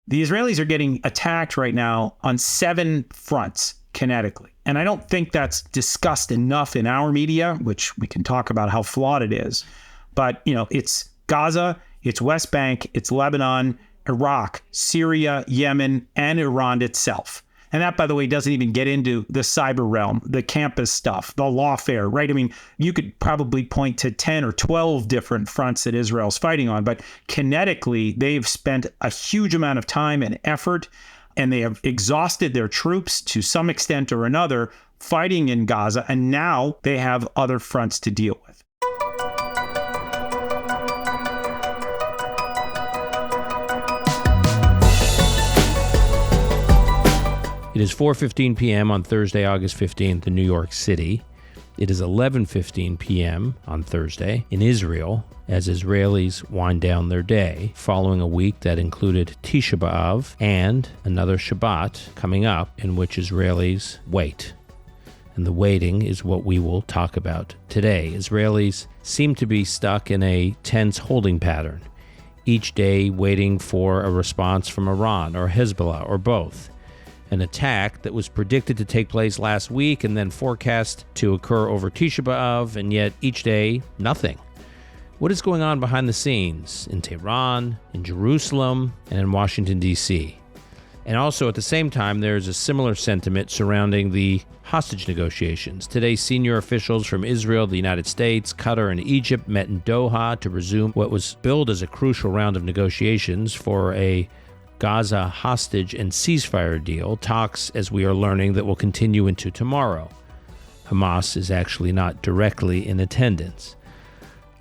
The Israelis are getting attacked right now on 7 fronts kinetically. And I don't think that's discussed enough in our media, which we can talk about how flawed it is. But, it's Gaza, it's West Bank, it's Lebanon, Iraq, Syria, Yemen, and Iran itself. And that, by the way, doesn't even get into the cyber realm, the campus stuff, the lawfare, right? I mean, you could probably point to 10 or 12 different fronts that Israel's fighting on, but kinetically, they've spent a huge amount of time and effort, and they have exhausted their troops to some extent or another fighting in Gaza, and now they have other fronts to deal with. It is 4:15 p.m. on Thursday, August 15th in New York City. It is 11:15 p.m. on Thursday in Israel as Israelis wind down their day following a week that included Tisha B'Av and another Shabbat coming up in which Israelis wait. And the waiting is what we will talk about today. Israelis seem to be stuck in a tense holding pattern, each day waiting for a response from Iran or Hezbollah or both. An attack that was predicted to take place last week and then forecast to occur over Tisha B'Av, and yet each day, nothing. What is going on behind the scenes in Tehran, in Jerusalem, and in Washington, D.C.? And also, at the same time, there's a similar sentiment surrounding the hostage negotiations. Today, senior officials from Israel, the United States, Qatar, and Egypt met in Doha to resume what was billed as a crucial round of negotiations for a Gaza hostage and ceasefire deal, talks, as we are learning, that will continue into tomorrow. Hamas is actually not directly in attendance.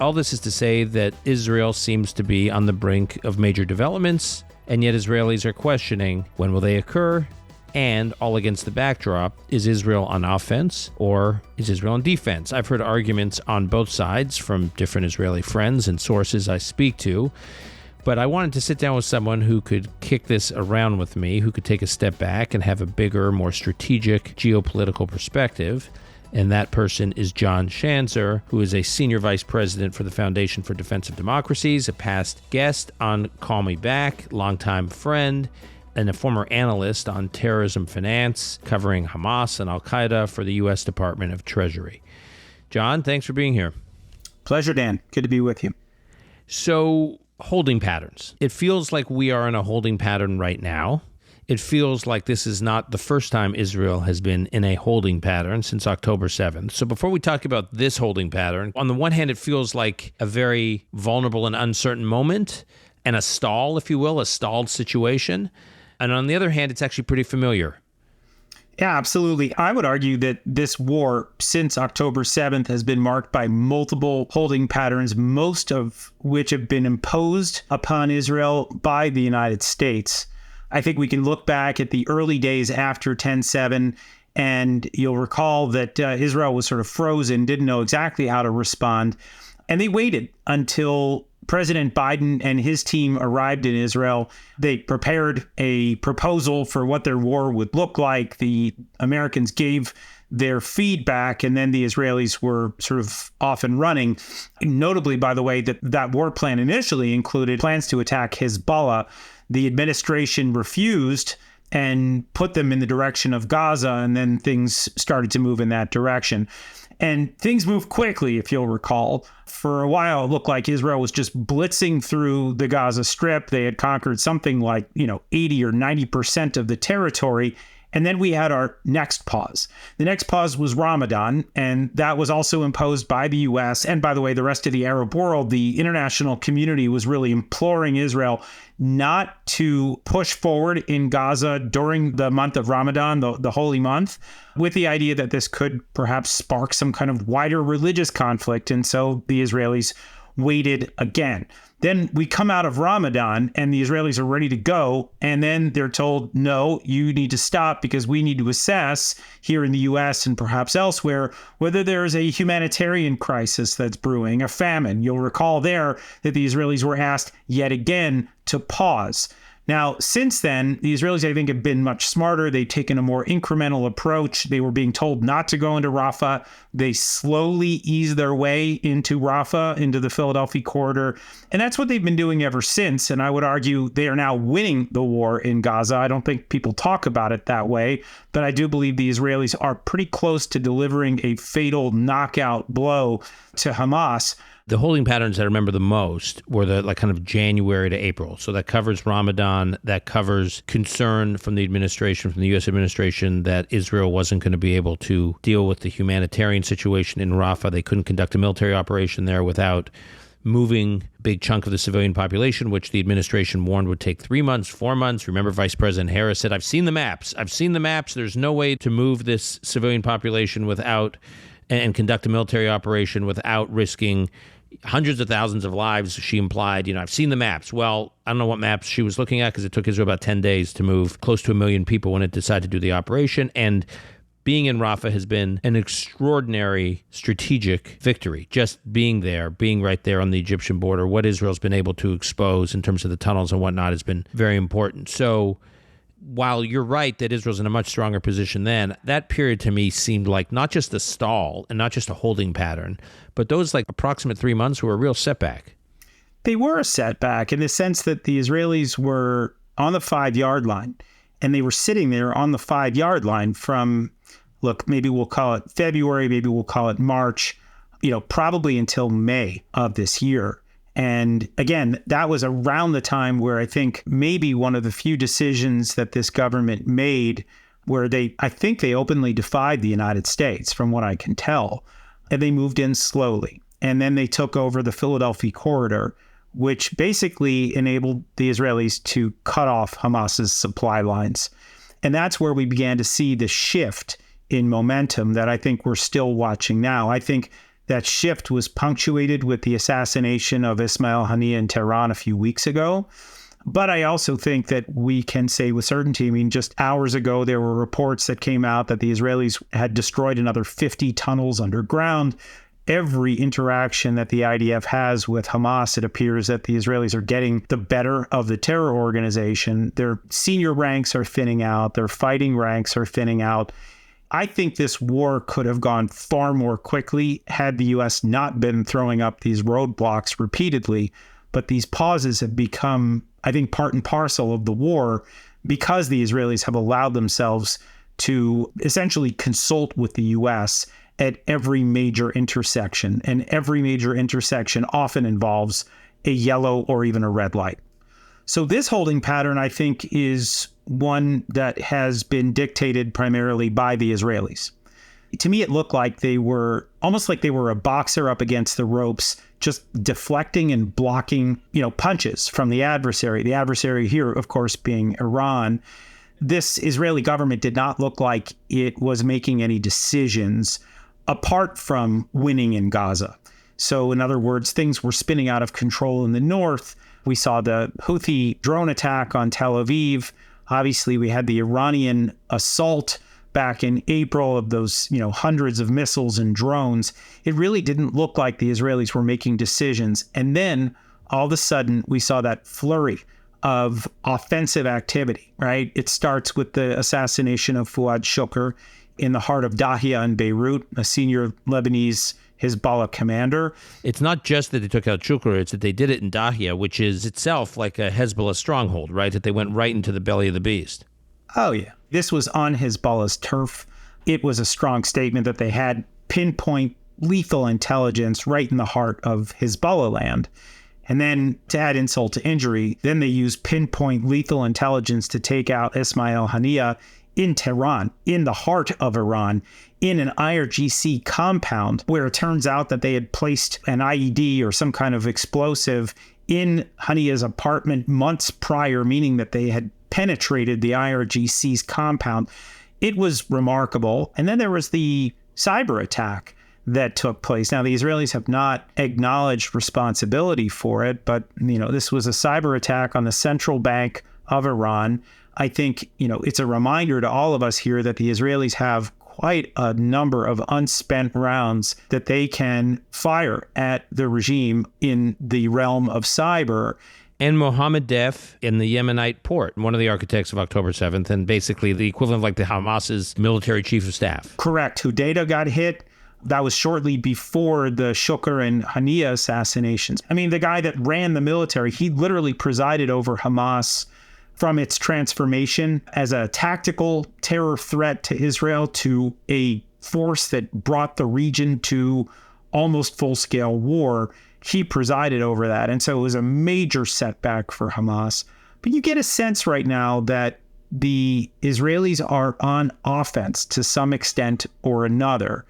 All this is to say that Israel seems to be on the brink of major developments, and yet Israelis are questioning when will they occur, and all against the backdrop, is Israel on offense or is Israel on defense? I've heard arguments on both sides from different Israeli friends and sources I speak to. But I wanted to sit down with someone who could kick this around with me, who could take a step back and have a bigger, more strategic geopolitical perspective. And that person is John Schanzer, who is a senior vice president for the Foundation for Defense of Democracies, a past guest on Call Me Back, longtime friend, and a former analyst on terrorism finance, covering Hamas and Al-Qaeda for the U.S. Department of Treasury. John, thanks for being here. Pleasure, Dan. Good to be with you. So, holding patterns. It feels like we are in a holding pattern right now. It feels like this is not the first time Israel has been in a holding pattern since October 7th. So before we talk about this holding pattern, on the one hand, it feels like a very vulnerable and uncertain moment and a stall, if you will, a stalled situation. And on the other hand, it's actually pretty familiar. Yeah, absolutely. I would argue that this war since October 7th has been marked by multiple holding patterns, most of which have been imposed upon Israel by the United States. I think we can look back at the early days after 10/7, and you'll recall that Israel was sort of frozen, didn't know exactly how to respond. And they waited until President Biden and his team arrived in Israel. They prepared a proposal for what their war would look like. The Americans gave their feedback, and then the Israelis were sort of off and running. Notably, by the way, that war plan initially included plans to attack Hezbollah. The administration refused and put them in the direction of Gaza, and then things started to move in that direction. And things moved quickly, if you'll recall. For a while, it looked like Israel was just blitzing through the Gaza Strip. They had conquered something like, 80 or 90% of the territory. And then we had our next pause. The next pause was Ramadan, and that was also imposed by the U.S. And by the way, the rest of the Arab world. The international community was really imploring Israel not to push forward in Gaza during the month of Ramadan, the holy month, with the idea that this could perhaps spark some kind of wider religious conflict. And so the Israelis waited again. Then we come out of Ramadan and the Israelis are ready to go. And then they're told, no, you need to stop because we need to assess here in the U.S. and perhaps elsewhere whether there is a humanitarian crisis that's brewing, a famine. You'll recall there that the Israelis were asked yet again to pause. Now, since then, the Israelis, I think, have been much smarter. They've taken a more incremental approach. They were being told not to go into Rafah. They slowly eased their way into Rafah, into the Philadelphia corridor. And that's what they've been doing ever since. And I would argue they are now winning the war in Gaza. I don't think people talk about it that way, but I do believe the Israelis are pretty close to delivering a fatal knockout blow to Hamas. The holding patterns I remember the most were the kind of January to April. So that covers Ramadan, that covers concern from the administration, from the U.S. administration, that Israel wasn't going to be able to deal with the humanitarian situation in Rafah. They couldn't conduct a military operation there without moving a big chunk of the civilian population, which the administration warned would take 3 months, 4 months. Remember, Vice President Harris said, I've seen the maps. There's no way to move this civilian population without and conduct a military operation without risking hundreds of thousands of lives. She implied, I've seen the maps. Well, I don't know what maps she was looking at, because it took Israel about 10 days to move close to 1 million people when it decided to do the operation. And being in Rafah has been an extraordinary strategic victory. Just being there, being right there on the Egyptian border, what Israel's been able to expose in terms of the tunnels and whatnot has been very important. So while you're right that Israel's in a much stronger position then, that period to me seemed like not just a stall and not just a holding pattern, but those approximate 3 months were a real setback. They were a setback in the sense that the Israelis were on the 5-yard line, and they were sitting there on the 5-yard line from, maybe we'll call it February, maybe we'll call it March, probably until May of this year. And again, that was around the time where I think maybe one of the few decisions that this government made where I think they openly defied the United States, from what I can tell. And they moved in slowly. And then they took over the Philadelphia corridor, which basically enabled the Israelis to cut off Hamas's supply lines. And that's where we began to see the shift in momentum that I think we're still watching now. I think that shift was punctuated with the assassination of Ismail Haniyeh in Tehran a few weeks ago. But I also think that we can say with certainty, just hours ago, there were reports that came out that the Israelis had destroyed another 50 tunnels underground. Every interaction that the IDF has with Hamas, it appears that the Israelis are getting the better of the terror organization. Their senior ranks are thinning out. Their fighting ranks are thinning out. I think this war could have gone far more quickly had the U.S. not been throwing up these roadblocks repeatedly. But these pauses have become, I think, part and parcel of the war because the Israelis have allowed themselves to essentially consult with the U.S. at every major intersection. And every major intersection often involves a yellow or even a red light. So this holding pattern, I think, is one that has been dictated primarily by the Israelis. To me, it looked like they were almost like they were a boxer up against the ropes, just deflecting and blocking, punches from the adversary. The adversary here, of course, being Iran. This Israeli government did not look like it was making any decisions apart from winning in Gaza. So in other words, things were spinning out of control in the north. We saw the Houthi drone attack on Tel Aviv. Obviously, we had the Iranian assault back in April of those, hundreds of missiles and drones. It really didn't look like the Israelis were making decisions. And then all of a sudden, we saw that flurry of offensive activity, right? It starts with the assassination of Fuad Shukr in the heart of Dahia in Beirut, a senior Lebanese Hezbollah commander. It's not just that they took out Shukr, it's that they did it in Dahia, which is itself like a Hezbollah stronghold, right? That they went right into the belly of the beast. Oh, yeah. This was on Hezbollah's turf. It was a strong statement that they had pinpoint lethal intelligence right in the heart of Hezbollah land. And then to add insult to injury, then they used pinpoint lethal intelligence to take out Ismail Haniyeh in Tehran, in the heart of Iran, in an IRGC compound where it turns out that they had placed an IED or some kind of explosive in Haniyeh's apartment months prior, meaning that they had penetrated the IRGC's compound. It was remarkable. And then there was the cyber attack that took place. Now, the Israelis have not acknowledged responsibility for it, but, this was a cyber attack on the central bank of Iran. I think, it's a reminder to all of us here that the Israelis have quite a number of unspent rounds that they can fire at the regime in the realm of cyber. and Mohammed Def in the Yemenite port, one of the architects of October 7th, and basically the equivalent of like the Hamas's military chief of staff. Correct. Hudaydah got hit. That was shortly before the Shukr and Hania assassinations. I mean, the guy that ran the military, he literally presided over Hamas from its transformation as a tactical terror threat to Israel to a force that brought the region to almost full-scale war. He presided over that. And so it was a major setback for Hamas. But you get a sense right now that the Israelis are on offense to some extent or another.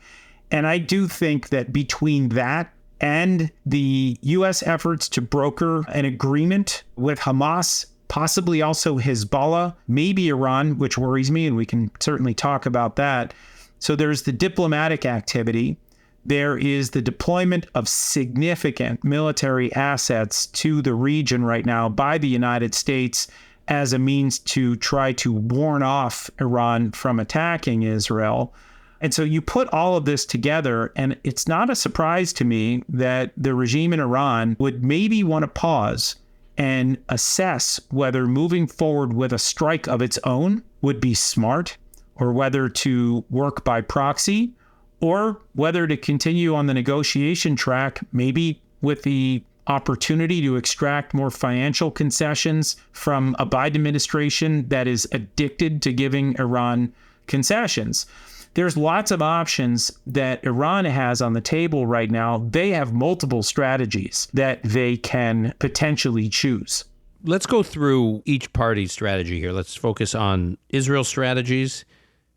And I do think that between that and the U.S. efforts to broker an agreement with Hamas, possibly also Hezbollah, maybe Iran, which worries me, and we can certainly talk about that. So there's the diplomatic activity. There is the deployment of significant military assets to the region right now by the United States as a means to try to warn off Iran from attacking Israel. And so you put all of this together, and it's not a surprise to me that the regime in Iran would maybe want to pause and assess whether moving forward with a strike of its own would be smart, or whether to work by proxy, or whether to continue on the negotiation track, maybe with the opportunity to extract more financial concessions from a Biden administration that is addicted to giving Iran concessions. There's lots of options that Iran has on the table right now. They have multiple strategies that they can potentially choose. Let's go through each party's strategy here. Let's focus on Israel's strategies,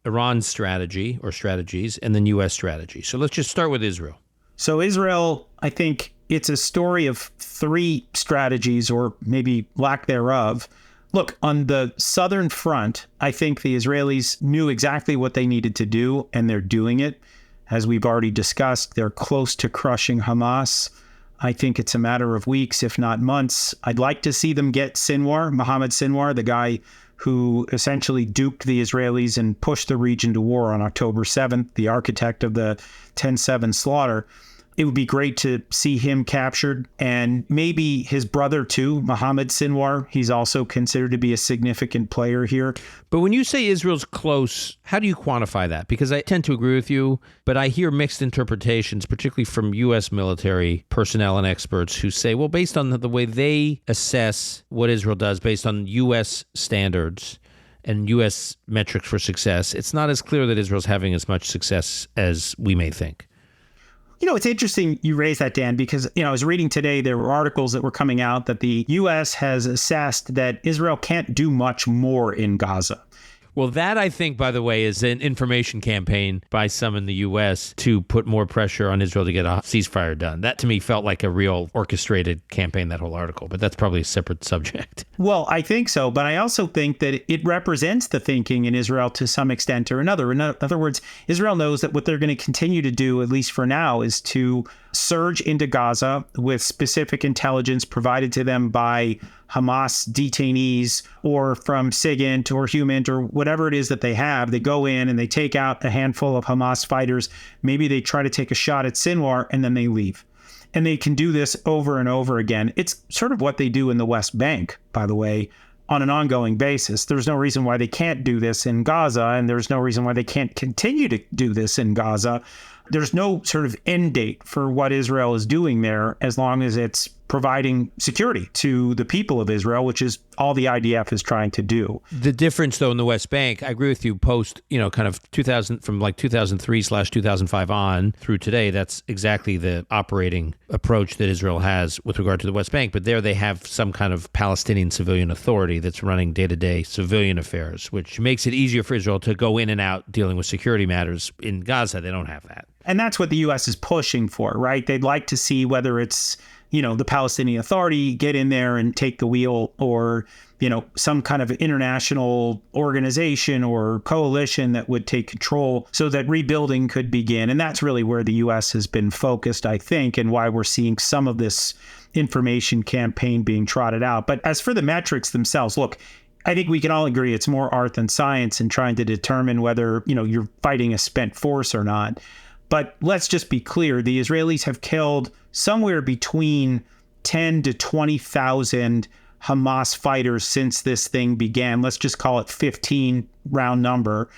Iran's strategy or strategies, and then U.S. strategy. So let's just start with Israel. So Israel, I think it's a story of three strategies, or maybe lack thereof. Look, on the southern front, I think the Israelis knew exactly what they needed to do, and they're doing it. As we've already discussed, they're close to crushing Hamas. I think it's a matter of weeks, if not months. I'd like to see them get Sinwar, Mohammed Sinwar, the guy who essentially duped the Israelis and pushed the region to war on October 7th, the architect of the 10/7 slaughter. It would be great to see him captured, and maybe his brother too, Mohammed Sinwar. He's also considered to be a significant player here. But when you say Israel's close, how do you quantify that? Because I tend to agree with you, but I hear mixed interpretations, particularly from U.S. military personnel and experts who say, well, based on the way they assess what Israel does, based on U.S. standards and U.S. metrics for success, it's not as clear that Israel's having as much success as we may think. You know, it's interesting you raise that, Dan, because, I was reading today, there were articles that were coming out that the U.S. has assessed that Israel can't do much more in Gaza. Well, that, I think, by the way, is an information campaign by some in the U.S. to put more pressure on Israel to get a ceasefire done. That, to me, felt like a real orchestrated campaign, that whole article. But that's probably a separate subject. Well, I think so. But I also think that it represents the thinking in Israel to some extent or another. In other words, Israel knows that what they're going to continue to do, at least for now, is to surge into Gaza with specific intelligence provided to them by Hamas detainees or from SIGINT or HUMINT or whatever it is that they have. They go in and they take out a handful of Hamas fighters. Maybe they try to take a shot at Sinwar and then they leave. And they can do this over and over again. It's sort of what they do in the West Bank, by the way, on an ongoing basis. There's no reason why they can't do this in Gaza, and there's no reason why they can't continue to do this in Gaza. There's no sort of end date for what Israel is doing there as long as it's providing security to the people of Israel, which is all the IDF is trying to do. The difference, though, in the West Bank, I agree with you, post, kind of 2000, from like 2003/2005 on through today, that's exactly the operating approach that Israel has with regard to the West Bank. But there they have some kind of Palestinian civilian authority that's running day-to-day civilian affairs, which makes it easier for Israel to go in and out dealing with security matters. In Gaza, they don't have that. And that's what the U.S. is pushing for, right? They'd like to see whether it's, the Palestinian Authority get in there and take the wheel, or, some kind of international organization or coalition that would take control so that rebuilding could begin. And that's really where the U.S. has been focused, I think, and why we're seeing some of this information campaign being trotted out. But as for the metrics themselves, look, I think we can all agree it's more art than science in trying to determine whether, you're fighting a spent force or not. But let's just be clear. The Israelis have killed somewhere between 10 to 20,000 Hamas fighters since this thing began. Let's just call it 15 round number.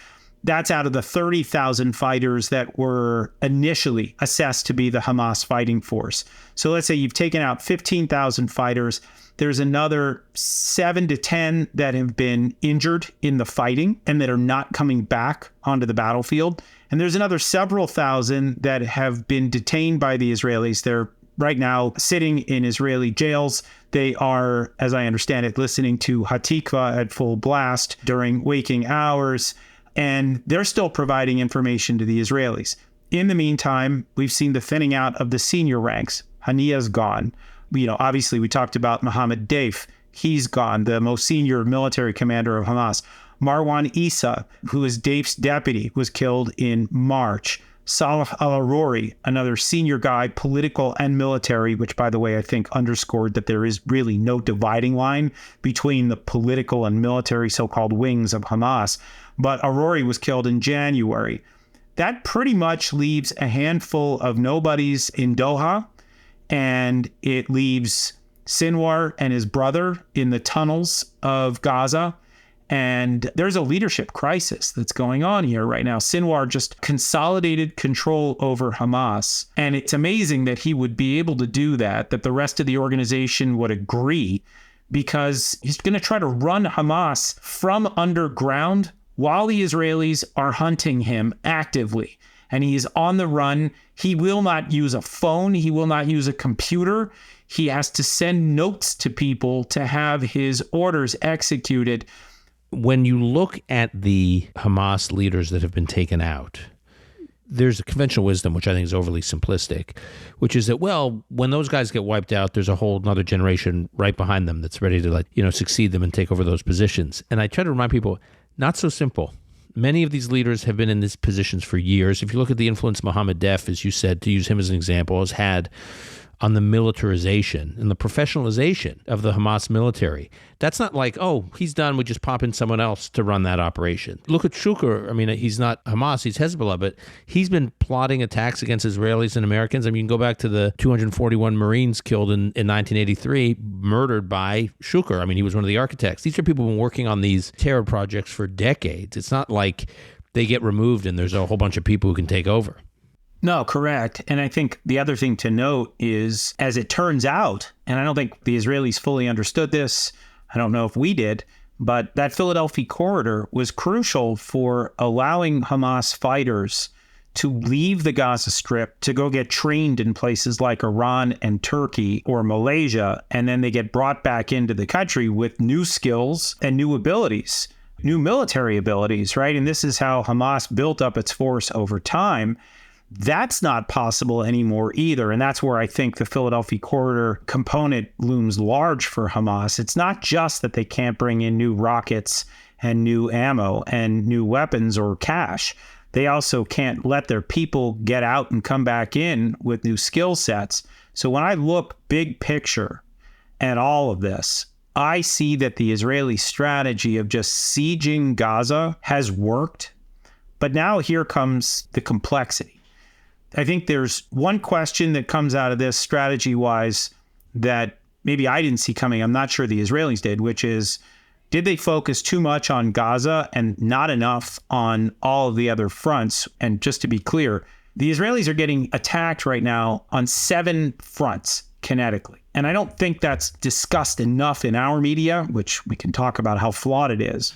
That's out of the 30,000 fighters that were initially assessed to be the Hamas fighting force. So let's say you've taken out 15,000 fighters. There's another 7 to 10 that have been injured in the fighting and that are not coming back onto the battlefield. And there's another several thousand that have been detained by the Israelis. They're right now sitting in Israeli jails. They are, as I understand it, listening to Hatikva at full blast during waking hours. And they're still providing information to the Israelis. In the meantime, we've seen the thinning out of the senior ranks. Haniya's gone. Obviously, we talked about Mohammed Deif. He's gone, the most senior military commander of Hamas. Marwan Issa, who is Deif's deputy, was killed in March. Salah al-Arori, another senior guy, political and military, which, by the way, I think underscored that there is really no dividing line between the political and military so-called wings of Hamas. But Arori was killed in January. That pretty much leaves a handful of nobodies in Doha, and it leaves Sinwar and his brother in the tunnels of Gaza. And there's a leadership crisis that's going on here right now. Sinwar just consolidated control over Hamas. And it's amazing that he would be able to do that the rest of the organization would agree, because he's going to try to run Hamas from underground while the Israelis are hunting him actively. And he is on the run. He will not use a phone. He will not use a computer. He has to send notes to people to have his orders executed. When you look at the Hamas leaders that have been taken out, there's a conventional wisdom, which I think is overly simplistic, which is that, well, when those guys get wiped out, there's a whole another generation right behind them that's ready to succeed them and take over those positions. And I try to remind people, not so simple. Many of these leaders have been in these positions for years. If you look at the influence Mohammed Deif, as you said, to use him as an example, has had on the militarization and the professionalization of the Hamas military. That's not like, oh, he's done, we just pop in someone else to run that operation. Look at Shukr. I mean, he's not Hamas, he's Hezbollah, but he's been plotting attacks against Israelis and Americans. I mean, you can go back to the 241 Marines killed in 1983, murdered by Shukr. I mean, he was one of the architects. These are people who've been working on these terror projects for decades. It's not like they get removed and there's a whole bunch of people who can take over. No, correct. And I think the other thing to note is, as it turns out, and I don't think the Israelis fully understood this, I don't know if we did, but that Philadelphia corridor was crucial for allowing Hamas fighters to leave the Gaza Strip to go get trained in places like Iran and Turkey or Malaysia, and then they get brought back into the country with new skills and new abilities, new military abilities, right? And this is how Hamas built up its force over time. That's not possible anymore either. And that's where I think the Philadelphia corridor component looms large for Hamas. It's not just that they can't bring in new rockets and new ammo and new weapons or cash. They also can't let their people get out and come back in with new skill sets. So when I look big picture at all of this, I see that the Israeli strategy of just sieging Gaza has worked. But now here comes the complexity. I think there's one question that comes out of this strategy-wise that maybe I didn't see coming. I'm not sure the Israelis did, which is, did they focus too much on Gaza and not enough on all of the other fronts? And just to be clear, the Israelis are getting attacked right now on 7 fronts kinetically. And I don't think that's discussed enough in our media, which we can talk about how flawed it is.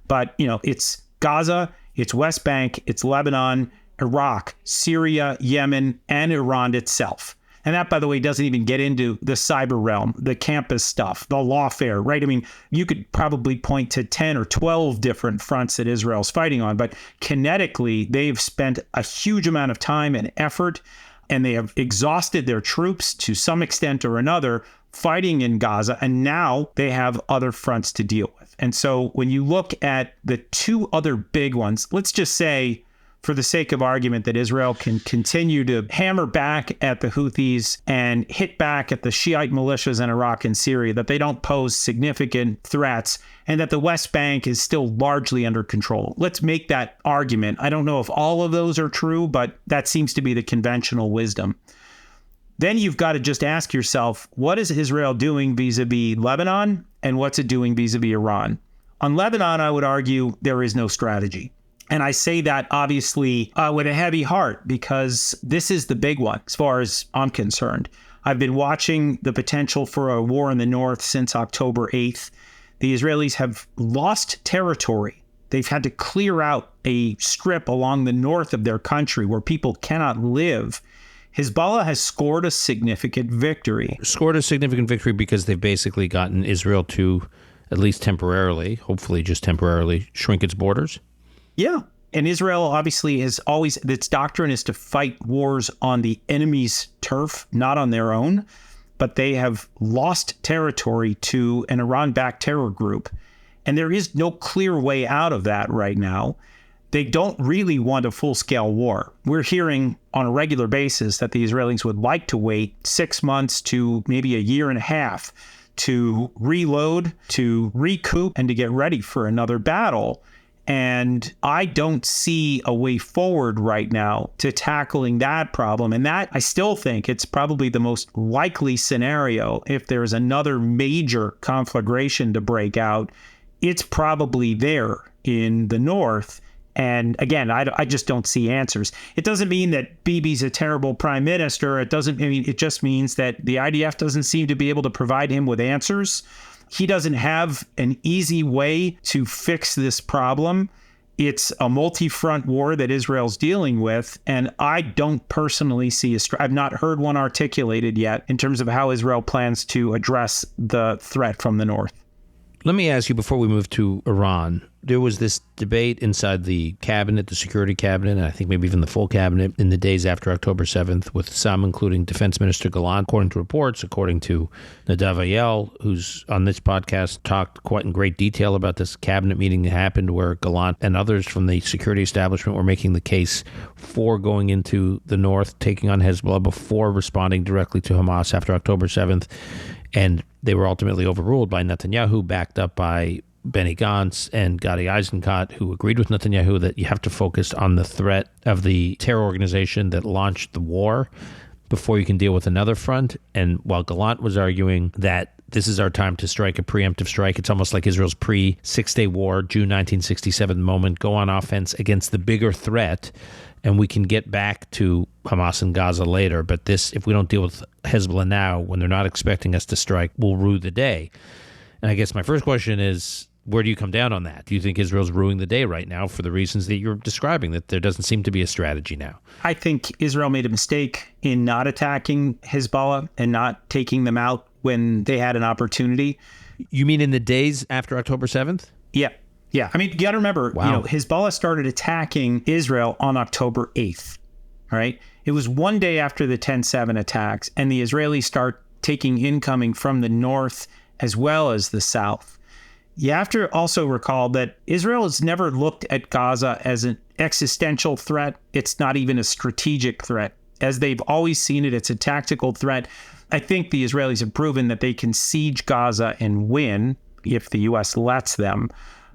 But, it's Gaza, it's West Bank, it's Lebanon, Iraq, Syria, Yemen, and Iran itself. And that, by the way, doesn't even get into the cyber realm, the campus stuff, the lawfare, right? I mean, you could probably point to 10 or 12 different fronts that Israel's fighting on, but kinetically, they've spent a huge amount of time and effort, and they have exhausted their troops to some extent or another fighting in Gaza, and now they have other fronts to deal with. And so when you look at the 2 other big ones, let's just say, for the sake of argument, that Israel can continue to hammer back at the Houthis and hit back at the Shiite militias in Iraq and Syria, that they don't pose significant threats, and that the West Bank is still largely under control. Let's make that argument. I don't know if all of those are true, but that seems to be the conventional wisdom. then you've got to just ask yourself, what is Israel doing vis-a-vis Lebanon, and what's it doing vis-a-vis Iran? On Lebanon, I would argue there is no strategy. And I say that obviously with a heavy heart, because this is the big one as far as I'm concerned. I've been watching the potential for a war in the north since October 8th. The Israelis have lost territory. They've had to clear out a strip along the north of their country where people cannot live. Hezbollah has scored a significant victory. Scored a significant victory because they've basically gotten Israel to, at least temporarily, hopefully just temporarily, shrink its borders? Yeah. And Israel obviously has always, its doctrine is to fight wars on the enemy's turf, not on their own. But they have lost territory to an Iran-backed terror group. And there is no clear way out of that right now. They don't really want a full-scale war. We're hearing on a regular basis that the Israelis would like to wait 6 months to maybe a year and a half to reload, to recoup, and to get ready for another battle. And I don't see a way forward right now to tackling that problem. And that, I still think it's probably the most likely scenario. If there's another major conflagration to break out, it's probably there in the north. And again, I just don't see answers. It doesn't mean that Bibi's a terrible prime minister. It just means that the IDF doesn't seem to be able to provide him with answers. He doesn't have an easy way to fix this problem. It's a multi-front war that Israel's dealing with, and I don't personally see I've not heard one articulated yet in terms of how Israel plans to address the threat from the north. Let me ask you, before we move to Iran, there was this debate inside the cabinet, the security cabinet, and I think maybe even the full cabinet in the days after October 7th, with some, including Defense Minister Gallant, according to reports, according to Nadav Ayel, who's on this podcast, talked quite in great detail about this cabinet meeting that happened where Gallant and others from the security establishment were making the case for going into the north, taking on Hezbollah before responding directly to Hamas after October 7th. And they were ultimately overruled by Netanyahu, backed up by Benny Gantz and Gadi Eisenkot, who agreed with Netanyahu that you have to focus on the threat of the terror organization that launched the war before you can deal with another front. And while Gallant was arguing that this is our time to strike a preemptive strike, it's almost like Israel's pre-Six-Day War, June 1967 moment, go on offense against the bigger threat, and we can get back to Hamas and Gaza later. But this, if we don't deal with Hezbollah now, when they're not expecting us to strike, will rue the day. And I guess my first question is, where do you come down on that? Do you think Israel's ruining the day right now for the reasons that you're describing, that there doesn't seem to be a strategy now? I think Israel made a mistake in not attacking Hezbollah and not taking them out when they had an opportunity. You mean in the days after October 7th? Yeah. Yeah. I mean, you got to remember, Hezbollah started attacking Israel on October 8th. All right. It was one day after the 10/7 attacks, and the Israelis start taking incoming from the north as well as the south. You have to also recall that Israel has never looked at Gaza as an existential threat. It's not even a strategic threat. As they've always seen it, it's a tactical threat. I think the Israelis have proven that they can siege Gaza and win if the U.S. lets them.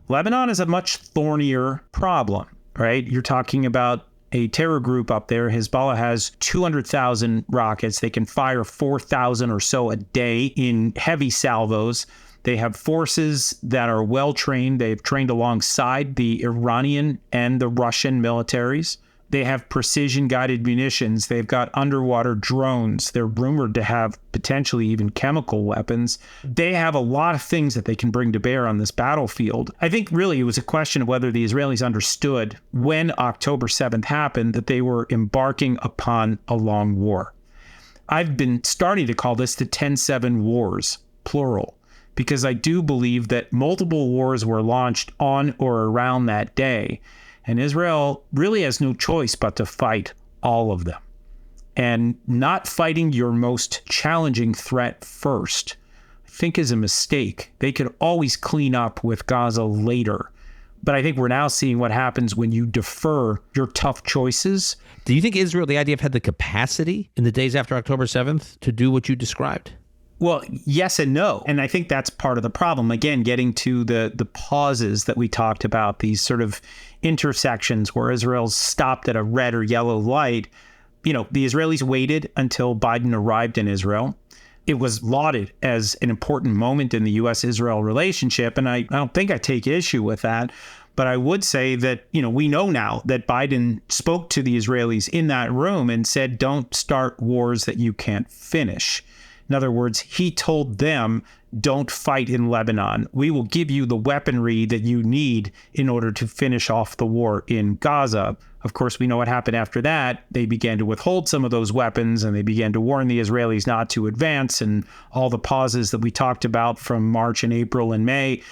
Lebanon is a much thornier problem, right? You're talking about a terror group up there. Hezbollah has 200,000 rockets. They can fire 4,000 or so a day in heavy salvos. They have forces that are well trained. They've trained alongside the Iranian and the Russian militaries. They have precision guided munitions. They've got underwater drones. They're rumored to have potentially even chemical weapons. They have a lot of things that they can bring to bear on this battlefield. I think really it was a question of whether the Israelis understood when October 7th happened that they were embarking upon a long war. I've been starting to call this the 10/7 wars, plural, because I do believe that multiple wars were launched on or around that day. And Israel really has no choice but to fight all of them. And not fighting your most challenging threat first, I think, is a mistake. They could always clean up with Gaza later. But I think we're now seeing what happens when you defer your tough choices. Do you think Israel, the IDF, had the capacity in the days after October 7th to do what you described? Well, yes and no. And I think that's part of the problem. Again, getting to the pauses that we talked about, these sort of intersections where Israel's stopped at a red or yellow light. the Israelis waited until Biden arrived in Israel. It was lauded as an important moment in the U.S.-Israel relationship, and I don't think I take issue with that. But I would say that, we know now that Biden spoke to the Israelis in that room and said, don't start wars that you can't finish. In other words, he told them, don't fight in Lebanon. We will give you the weaponry that you need in order to finish off the war in Gaza. Of course, we know what happened after that. They began to withhold some of those weapons, and they began to warn the Israelis not to advance, and all the pauses that we talked about from March and April and May.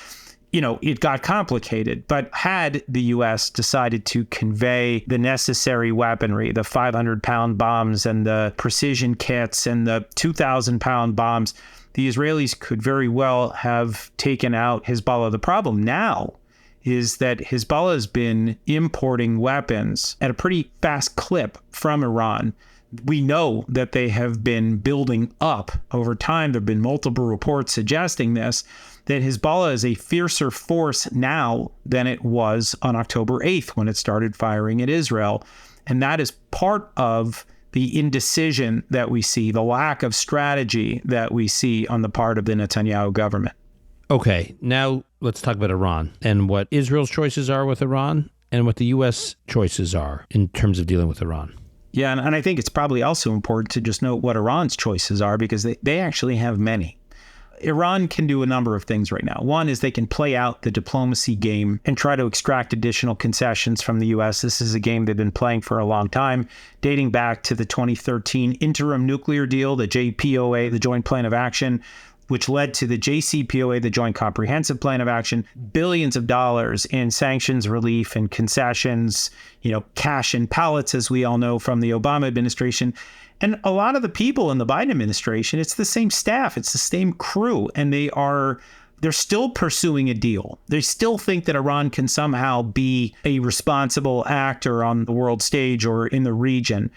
It got complicated. But had the U.S. decided to convey the necessary weaponry, the 500-pound bombs and the precision kits and the 2,000-pound bombs, the Israelis could very well have taken out Hezbollah. The problem now is that Hezbollah has been importing weapons at a pretty fast clip from Iran. We know that they have been building up over time. There have been multiple reports suggesting this, that Hezbollah is a fiercer force now than it was on October 8th when it started firing at Israel. And that is part of the indecision that we see, the lack of strategy that we see on the part of the Netanyahu government. Okay, now let's talk about Iran and what Israel's choices are with Iran and what the U.S. choices are in terms of dealing with Iran. Yeah, and I think it's probably also important to just note what Iran's choices are, because they actually have many. Iran can do a number of things right now. One is they can play out the diplomacy game and try to extract additional concessions from the U.S. This is a game they've been playing for a long time, dating back to the 2013 interim nuclear deal, the JPOA, the Joint Plan of Action, which led to the JCPOA, the Joint Comprehensive Plan of Action, billions of dollars in sanctions relief and concessions, cash in pallets, as we all know from the Obama administration. And a lot of the people in the Biden administration, it's the same staff, it's the same crew, and they're still pursuing a deal. They still think that Iran can somehow be a responsible actor on the world stage or in the region.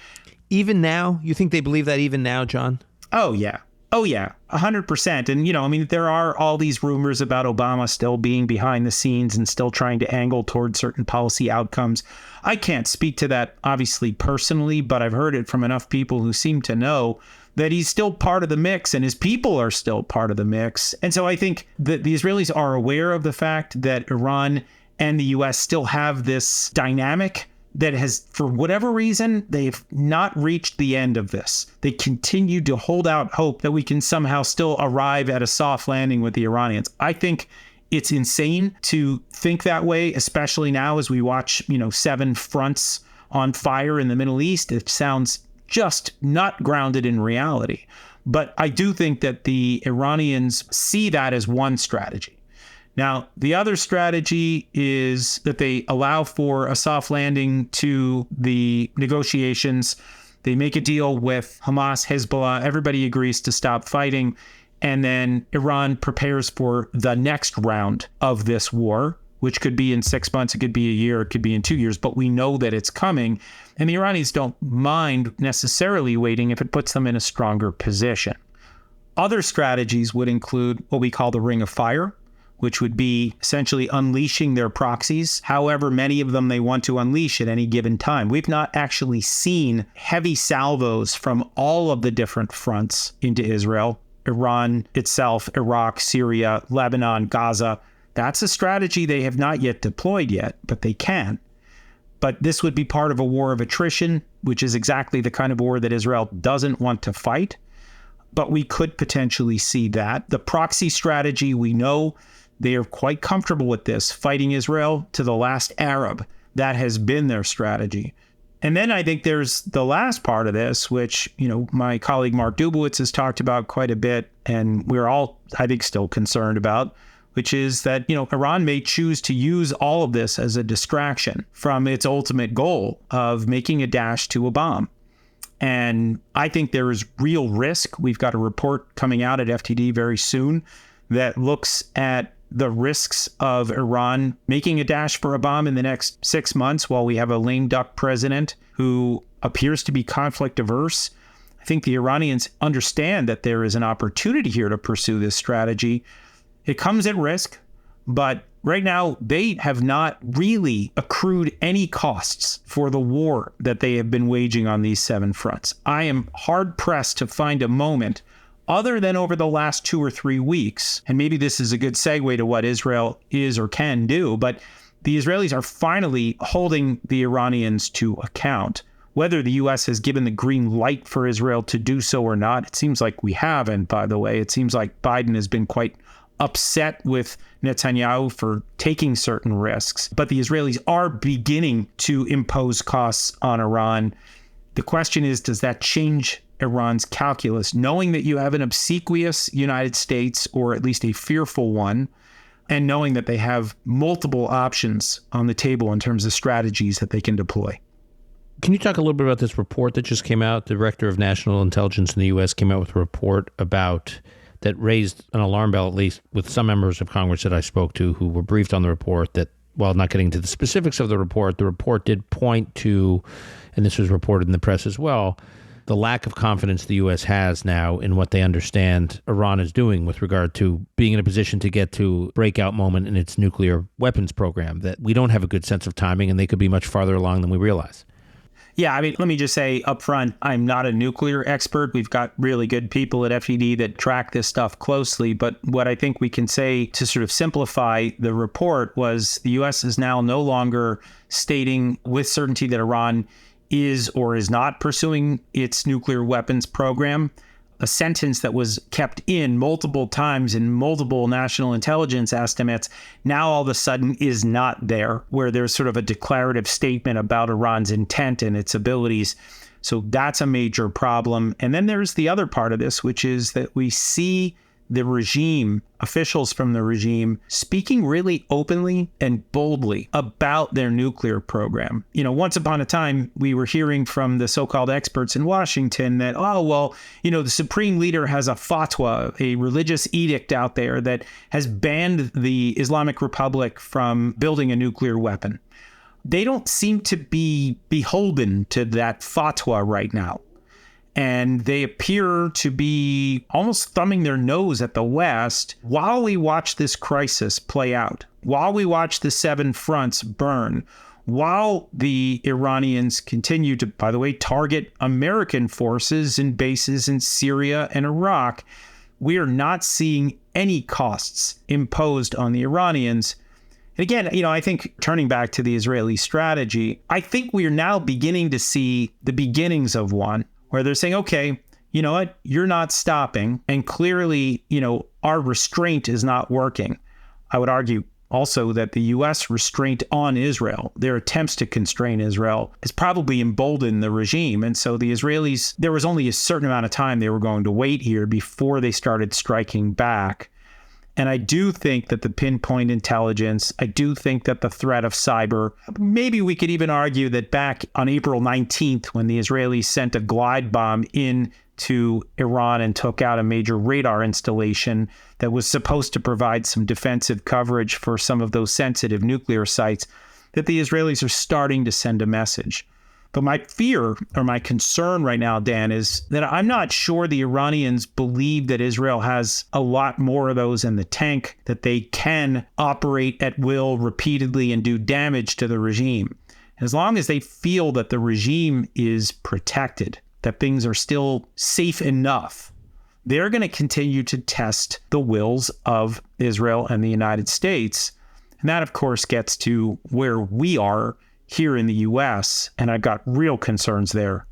Even now? You think they believe that even now, John? Oh, yeah. 100%. And, there are all these rumors about Obama still being behind the scenes and still trying to angle towards certain policy outcomes. I can't speak to that, obviously, personally, but I've heard it from enough people who seem to know that he's still part of the mix and his people are still part of the mix. And so I think that the Israelis are aware of the fact that Iran and the U.S. still have this dynamic that has, for whatever reason, they've not reached the end of this. They continue to hold out hope that we can somehow still arrive at a soft landing with the Iranians. I think it's insane to think that way, especially now as we watch, 7 fronts on fire in the Middle East. It sounds just not grounded in reality. But I do think that the Iranians see that as one strategy. Now, the other strategy is that they allow for a soft landing to the negotiations. They make a deal with Hamas, Hezbollah. Everybody agrees to stop fighting. And then Iran prepares for the next round of this war, which could be in 6 months, it could be a year, it could be in 2 years, but we know that it's coming. And the Iranians don't mind necessarily waiting if it puts them in a stronger position. Other strategies would include what we call the Ring of Fire, which would be essentially unleashing their proxies, however many of them they want to unleash at any given time. We've not actually seen heavy salvos from all of the different fronts into Israel, Iran itself, Iraq, Syria, Lebanon, Gaza. That's a strategy they have not yet deployed yet, but they can. But this would be part of a war of attrition, which is exactly the kind of war that Israel doesn't want to fight. But we could potentially see that. The proxy strategy, we know they are quite comfortable with this, fighting Israel to the last Arab. That has been their strategy. And then I think there's the last part of this, which, my colleague Mark Dubowitz has talked about quite a bit, and we're all, I think, still concerned about, which is that, Iran may choose to use all of this as a distraction from its ultimate goal of making a dash to a bomb. And I think there is real risk. We've got a report coming out at FTD very soon that looks at the risks of Iran making a dash for a bomb in the next 6 months while we have a lame duck president who appears to be conflict averse. I think the Iranians understand that there is an opportunity here to pursue this strategy. It comes at risk, but right now, they have not really accrued any costs for the war that they have been waging on these 7 fronts. I am hard-pressed to find a moment other than over the last 2 or 3 weeks, and maybe this is a good segue to what Israel is or can do, but the Israelis are finally holding the Iranians to account. Whether the U.S. has given the green light for Israel to do so or not, it seems like we haven't, by the way. It seems like Biden has been quite upset with Netanyahu for taking certain risks. But the Israelis are beginning to impose costs on Iran. The question is, does that change Iran's calculus, knowing that you have an obsequious United States, or at least a fearful one, and knowing that they have multiple options on the table in terms of strategies that they can deploy? Can you talk a little bit about this report that just came out? The Director of National Intelligence in the U.S. came out with a report about that raised an alarm bell, at least with some members of Congress that I spoke to who were briefed on the report, that while not getting into the specifics of the report did point to, and this was reported in the press as well, the lack of confidence the U.S. has now in what they understand Iran is doing with regard to being in a position to get to breakout moment in its nuclear weapons program, that we don't have a good sense of timing and they could be much farther along than we realize. Yeah, I mean, let me just say up front, I'm not a nuclear expert. We've got really good people at FED that track this stuff closely. But what I think we can say to sort of simplify the report was the U.S. is now no longer stating with certainty that Iran is or is not pursuing its nuclear weapons program. A sentence that was kept in multiple times in multiple national intelligence estimates now all of a sudden is not there, where there's sort of a declarative statement about Iran's intent and its abilities. So that's a major problem. And then there's the other part of this, which is that we see the regime, officials from the regime, speaking really openly and boldly about their nuclear program. You know, once upon a time, we were hearing from the so-called experts in Washington that, the supreme leader has a fatwa, a religious edict out there that has banned the Islamic Republic from building a nuclear weapon. They don't seem to be beholden to that fatwa right now. And they appear to be almost thumbing their nose at the West while we watch this crisis play out, while we watch the 7 fronts burn, while the Iranians continue to, by the way, target American forces and bases in Syria and Iraq. We are not seeing any costs imposed on the Iranians. And again, I think turning back to the Israeli strategy, I think we are now beginning to see the beginnings of one, where they're saying, okay, you know what, you're not stopping. And clearly, our restraint is not working. I would argue also that the U.S. restraint on Israel, their attempts to constrain Israel, has probably emboldened the regime. And so the Israelis, there was only a certain amount of time they were going to wait here before they started striking back. And I do think that the pinpoint intelligence, I do think that the threat of cyber, maybe we could even argue that back on April 19th, when the Israelis sent a glide bomb into Iran and took out a major radar installation that was supposed to provide some defensive coverage for some of those sensitive nuclear sites, that the Israelis are starting to send a message. But my fear or my concern right now, Dan, is that I'm not sure the Iranians believe that Israel has a lot more of those in the tank, that they can operate at will repeatedly and do damage to the regime. As long as they feel that the regime is protected, that things are still safe enough, they're going to continue to test the wills of Israel and the United States. And that, of course, gets to where we are here in the U.S., and I've got real concerns there.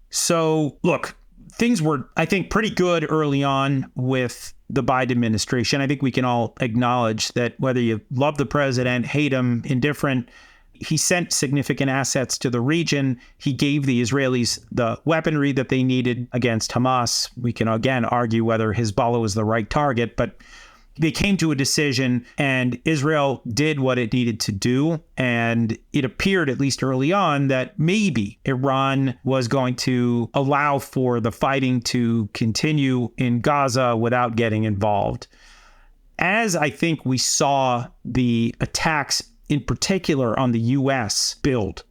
So, look, things were, I think, pretty good early on with the Biden administration. I think we can all acknowledge that whether you love the president, hate him, indifferent, he sent significant assets to the region. He gave the Israelis the weaponry that they needed against Hamas. We can, again, argue whether Hezbollah was the right target, but they came to a decision and Israel did what it needed to do. And it appeared, at least early on, that maybe Iran was going to allow for the fighting to continue in Gaza without getting involved. As I think we saw the attacks, in particular on the U.S., build,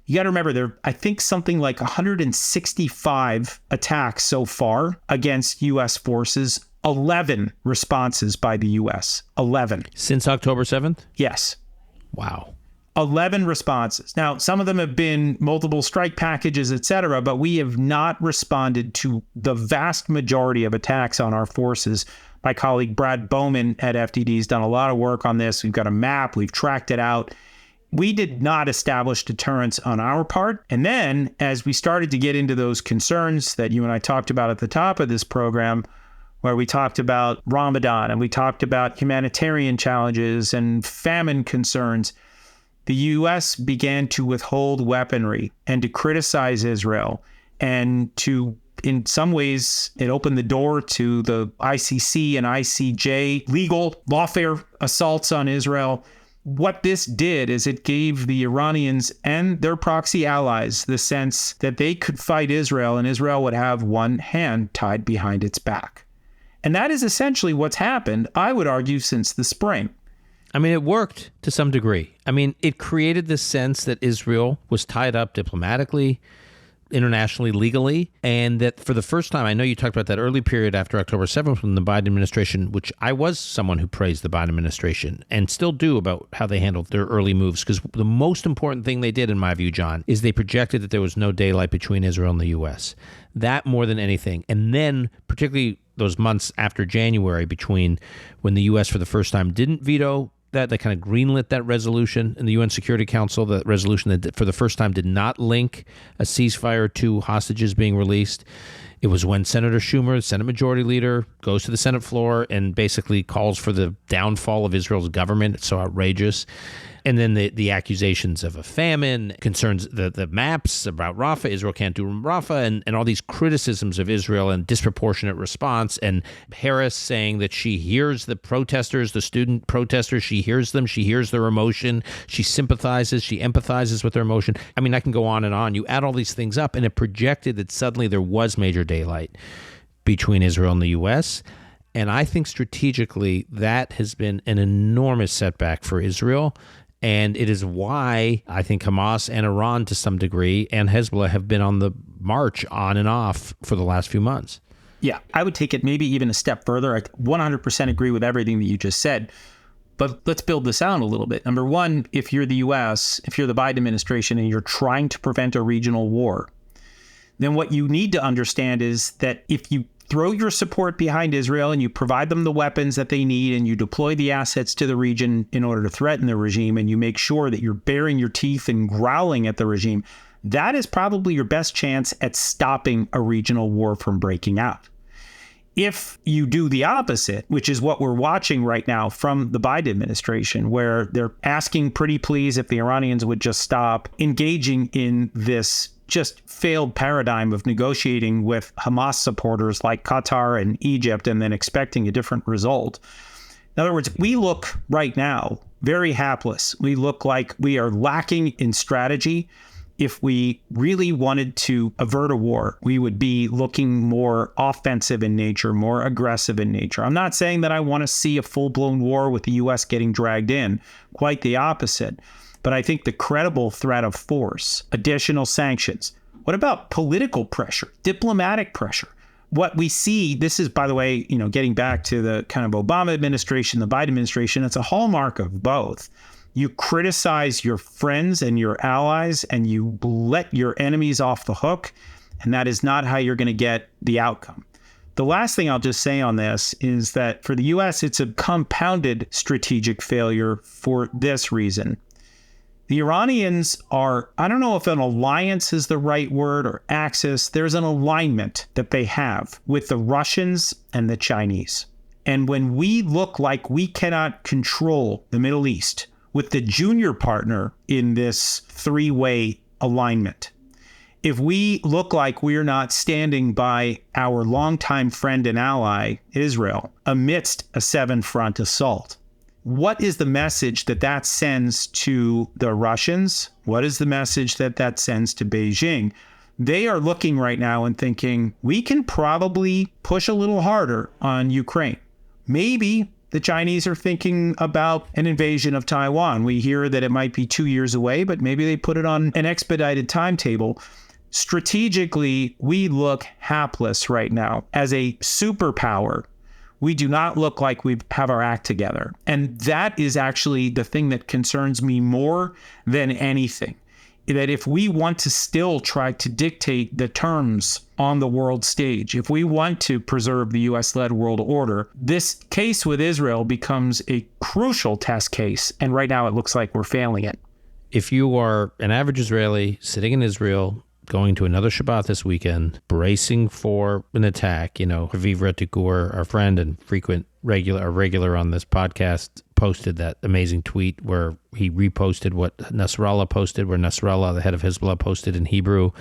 you got to remember there, I think something like 165 attacks so far against U.S. forces 11 responses by the U.S. 11. Since October 7th? Yes. Wow. 11 responses. Now, some of them have been multiple strike packages, et cetera, but we have not responded to the vast majority of attacks on our forces. My colleague Brad Bowman at FDD has done a lot of work on this. We've got a map. We've tracked it out. We did not establish deterrence on our part. And then as we started to get into those concerns that you and I talked about at the top of this program, where we talked about Ramadan and we talked about humanitarian challenges and famine concerns, the U.S. began to withhold weaponry and to criticize Israel and to, in some ways, it opened the door to the ICC and ICJ legal lawfare assaults on Israel. What this did is it gave the Iranians and their proxy allies the sense that they could fight Israel and Israel would have one hand tied behind its back. And that is essentially what's happened, I would argue, since the spring. I mean, it worked to some degree. I mean, it created this sense that Israel was tied up diplomatically, internationally, legally, and that for the first time, I know you talked about that early period after October 7th from the Biden administration, which I was someone who praised the Biden administration and still do about how they handled their early moves, because the most important thing they did, in my view, John, is they projected that there was no daylight between Israel and the U.S. That more than anything. And then particularly those months after January, between when the U.S. for the first time didn't veto that, they kind of greenlit that resolution in the UN Security Council, the resolution that for the first time did not link a ceasefire to hostages being released. It was when Senator Schumer, the Senate Majority Leader, goes to the Senate floor and basically calls for the downfall of Israel's government. It's so outrageous. And then the accusations of a famine, concerns the maps about Rafah, Israel can't do Rafah, and all these criticisms of Israel and disproportionate response. And Harris saying that she hears the protesters, the student protesters, she hears them, she hears their emotion, she sympathizes, she empathizes with their emotion. I mean, I can go on and on. You add all these things up, and it projected that suddenly there was major daylight between Israel and the U.S., and I think strategically that has been an enormous setback for Israel. And it is why I think Hamas and Iran, to some degree, and Hezbollah have been on the march on and off for the last few months. Yeah, I would take it maybe even a step further. I 100% agree with everything that you just said. But let's build this out a little bit. Number one, if you're the U.S., if you're the Biden administration and you're trying to prevent a regional war, then what you need to understand is that if you throw your support behind Israel and you provide them the weapons that they need and you deploy the assets to the region in order to threaten the regime and you make sure that you're baring your teeth and growling at the regime, that is probably your best chance at stopping a regional war from breaking out. If you do the opposite, which is what we're watching right now from the Biden administration, where they're asking pretty please if the Iranians would just stop engaging in this just failed paradigm of negotiating with Hamas supporters like Qatar and Egypt and then expecting a different result. In other words, we look right now very hapless. We look like we are lacking in strategy. If we really wanted to avert a war, we would be looking more offensive in nature, more aggressive in nature. I'm not saying that I want to see a full-blown war with the U.S. getting dragged in. Quite the opposite. But I think the credible threat of force, additional sanctions. What about political pressure, diplomatic pressure? What we see, this is, by the way, getting back to the kind of Obama administration, the Biden administration, it's a hallmark of both. You criticize your friends and your allies and you let your enemies off the hook. And that is not how you're going to get the outcome. The last thing I'll just say on this is that for the U.S., it's a compounded strategic failure for this reason. The Iranians are, I don't know if an alliance is the right word or axis. There's an alignment that they have with the Russians and the Chinese. And when we look like we cannot control the Middle East with the junior partner in this three-way alignment, if we look like we're not standing by our longtime friend and ally, Israel, amidst a seven-front assault, what is the message that sends to the Russians? What is the message that sends to Beijing? They are looking right now and thinking, we can probably push a little harder on Ukraine. Maybe the Chinese are thinking about an invasion of Taiwan. We hear that it might be 2 years away, but maybe they put it on an expedited timetable. Strategically, we look hapless right now as a superpower we do not look like we have our act together. And that is actually the thing that concerns me more than anything. That if we want to still try to dictate the terms on the world stage, if we want to preserve the U.S.-led world order, this case with Israel becomes a crucial test case. And right now it looks like we're failing it. If you are an average Israeli sitting in Israel, going to another Shabbat this weekend, bracing for an attack, Haviv Retigur, our friend and regular on this podcast, posted that amazing tweet where he reposted what Nasrallah posted, where Nasrallah, the head of Hezbollah, posted in Hebrew,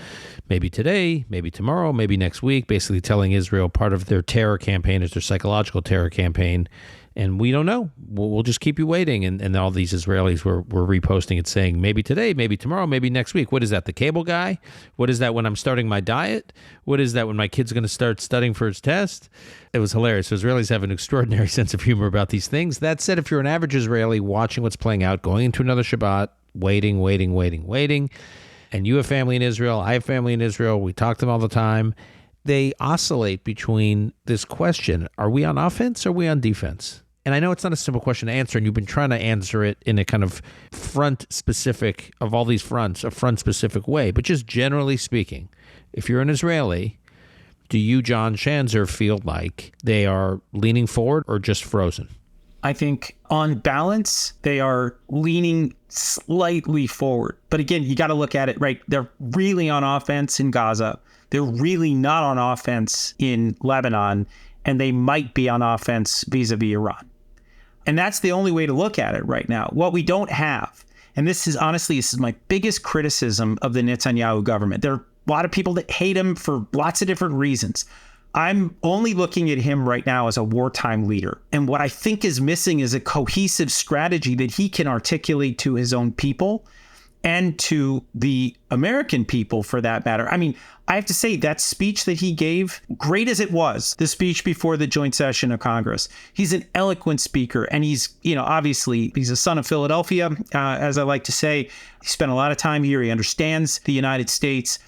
maybe today, maybe tomorrow, maybe next week, basically telling Israel part of their terror campaign is their psychological terror campaign. And we don't know. We'll just keep you waiting. And all these Israelis were reposting it saying, maybe today, maybe tomorrow, maybe next week. What is that, the cable guy? What is that when I'm starting my diet? What is that when my kid's going to start studying for his test? It was hilarious. So Israelis have an extraordinary sense of humor about these things. That said, if you're an average Israeli watching what's playing out, going into another Shabbat, waiting, and you have family in Israel, I have family in Israel, we talk to them all the time, they oscillate between this question, are we on offense or are we on defense? And I know it's not a simple question to answer, and you've been trying to answer it in a kind of front-specific, of all these fronts, a front-specific way. But just generally speaking, if you're an Israeli, do you, John Schanzer, feel like they are leaning forward or just frozen? I think on balance, they are leaning slightly forward. But again, you got to look at it, right? They're really on offense in Gaza. They're really not on offense in Lebanon, and they might be on offense vis-a-vis Iran. And that's the only way to look at it right now. What we don't have, and this is my biggest criticism of the Netanyahu government. There are a lot of people that hate him for lots of different reasons. I'm only looking at him right now as a wartime leader. And what I think is missing is a cohesive strategy that he can articulate to his own people and to the American people, for that matter. I mean, I have to say that speech that he gave, great as it was, the speech before the joint session of Congress, he's an eloquent speaker. And he's, obviously, he's a son of Philadelphia, as I like to say. He spent a lot of time here. He understands the United States.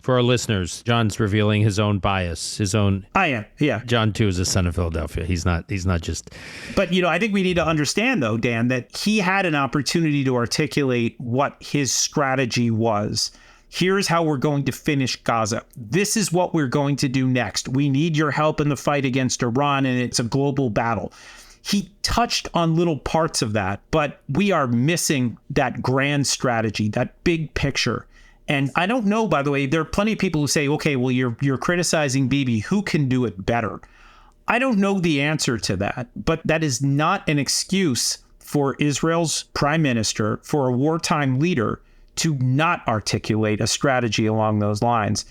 For our listeners, John's revealing his own bias, his own. I am, yeah. John, too, is a son of Philadelphia. He's not just. But, I think we need to understand, though, Dan, that he had an opportunity to articulate what his strategy was. Here's how we're going to finish Gaza. This is what we're going to do next. We need your help in the fight against Iran, and it's a global battle. He touched on little parts of that, but we are missing that grand strategy, that big picture. And I don't know, by the way, there are plenty of people who say, okay, well, you're criticizing Bibi. Who can do it better? I don't know the answer to that, but that is not an excuse for Israel's prime minister, for a wartime leader, to not articulate a strategy along those lines.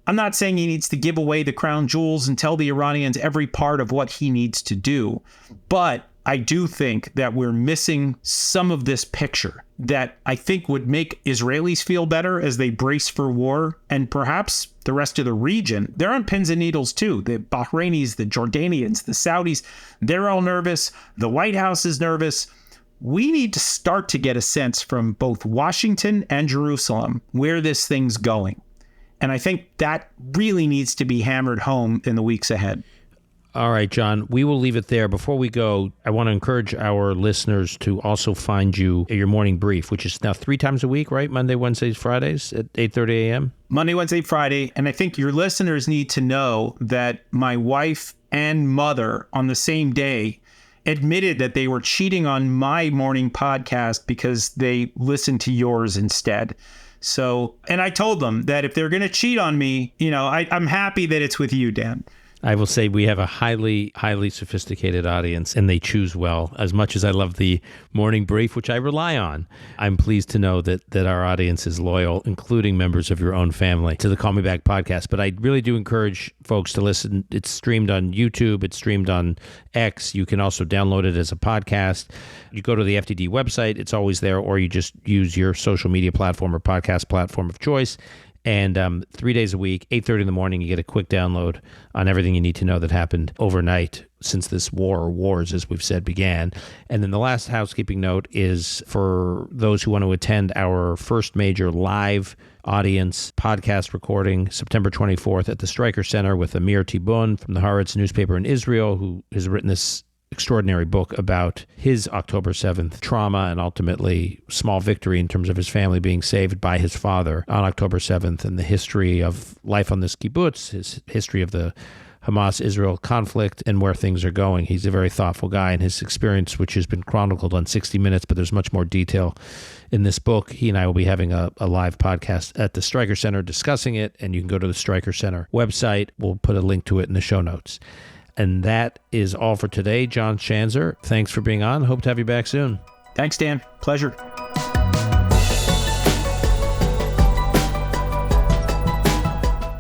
I'm not saying he needs to give away the crown jewels and tell the Iranians every part of what he needs to do, but I do think that we're missing some of this picture that I think would make Israelis feel better as they brace for war, and perhaps the rest of the region. They're on pins and needles too. The Bahrainis, the Jordanians, the Saudis, they're all nervous. The White House is nervous. We need to start to get a sense from both Washington and Jerusalem where this thing's going. And I think that really needs to be hammered home in the weeks ahead. All right, John, we will leave it there. Before we go, I want to encourage our listeners to also find you at your morning brief, which is now 3 times a week, right? Monday, Wednesdays, Fridays at 8:30 a.m.? Monday, Wednesday, Friday. And I think your listeners need to know that my wife and mother on the same day admitted that they were cheating on my morning podcast because they listened to yours instead. So, and I told them that if they're going to cheat on me, I'm happy that it's with you, Dan. I will say we have a highly, highly sophisticated audience, and they choose well. As much as I love the morning brief, which I rely on, I'm pleased to know that our audience is loyal, including members of your own family, to the Call Me Back podcast. But I really do encourage folks to listen. It's streamed on YouTube. It's streamed on X. You can also download it as a podcast. You go to the FDD website. It's always there, or you just use your social media platform or podcast platform of choice. And 3 days a week, 8:30 in the morning, you get a quick download on everything you need to know that happened overnight since this war, or wars, as we've said, began. And then the last housekeeping note is for those who want to attend our first major live audience podcast recording, September 24th at the Stryker Center with Amir Tibun from the Haaretz newspaper in Israel, who has written this extraordinary book about his October 7th trauma and ultimately small victory in terms of his family being saved by his father on October 7th, and the history of life on this kibbutz, his history of the Hamas-Israel conflict and where things are going. He's a very thoughtful guy, and his experience, which has been chronicled on 60 Minutes, but there's much more detail in this book. He and I will be having a live podcast at the Stryker Center discussing it, and you can go to the Stryker Center website. We'll put a link to it in the show notes. And that is all for today. John Schanzer, thanks for being on. Hope to have you back soon. Thanks, Dan. Pleasure.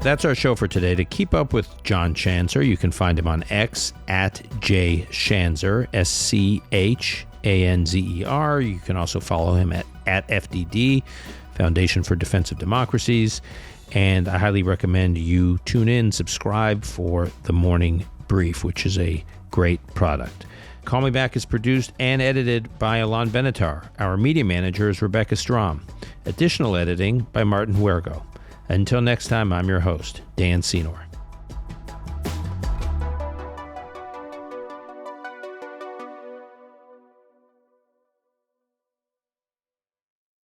That's our show for today. To keep up with John Schanzer, you can find him on X at jschanzer, SCHANZER. You can also follow him at FDD, Foundation for Defense of Democracies. And I highly recommend you tune in, subscribe for The Morning Brief, which is a great product. Call Me Back is produced and edited by Alon Benatar. Our media manager is Rebecca Strom. Additional editing by Martin Huergo. Until next time, I'm your host, Dan Senor.